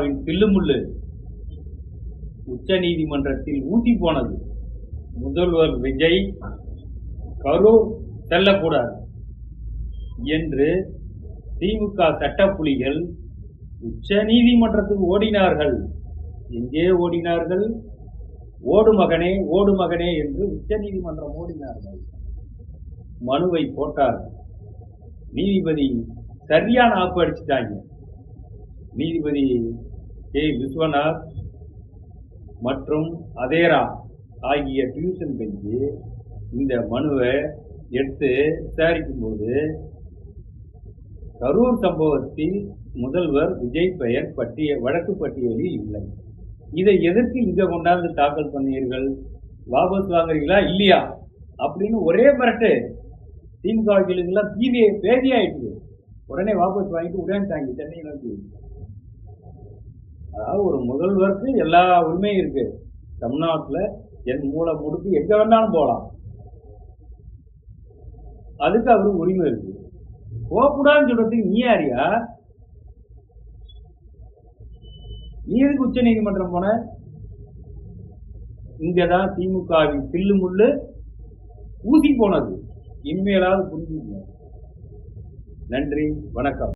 திமுகவின் தில்லுமுள்ளு உச்ச நீதிமன்றத்தில் ஊசி போனது. முதல்வர் விஜய் கரூர் செல்லக்கூடாது என்று திமுக சட்டப்புலிகள் உச்ச நீதிமன்றத்துக்கு ஓடினார்கள். எங்கே ஓடினார்கள்? ஓடு மகனே ஓடு மகனே என்று உச்ச நீதிமன்றம் ஓடினார்கள். மனுவை போட்டார்கள். நீதிபதி சரியான ஆப்பு அடிச்சுட்டாங்க. நீதிபதி கே விஸ்வநாத் மற்றும் அதேரா ஆகிய டிவிஷன் பெஞ்சு இந்த மனுவை எடுத்து விசாரிக்கும் போது கரூர் சம்பவத்தில் முதல்வர் விஜய் பெயர் வழக்கு பட்டியலில் இல்லை. இதை எதற்கு இங்க கொண்டாந்து தாக்கல் பண்ணீர்கள்? வாபஸ் வாங்குறீங்களா இல்லையா அப்படின்னு ஒரே மிரட்டு. திமுகவுக்கெல்லாம் பேதியாயிட்டு உடனே வாபஸ் வாங்கிட்டு உடனே சென்னை நோக்கி. அதாவது ஒரு முதல்வருக்கு எல்லா உரிமையும் இருக்கு. தமிழ்நாட்டில் என் மூளை முடுக்கு எங்க வேணாலும் போகலாம். அதுக்கு அவருக்கு உரிமை இருக்கு. போகக்கூடாதுன்னு சொல்றதுக்கு நீ யாரியா? நீ எதுக்கு உச்ச நீதிமன்றம் போன? இங்கதான் திமுகவின் தில்லு முள்ளு ஊசி போனது. இனிமேலாவது புரிஞ்சுக்கணும். நன்றி, வணக்கம்.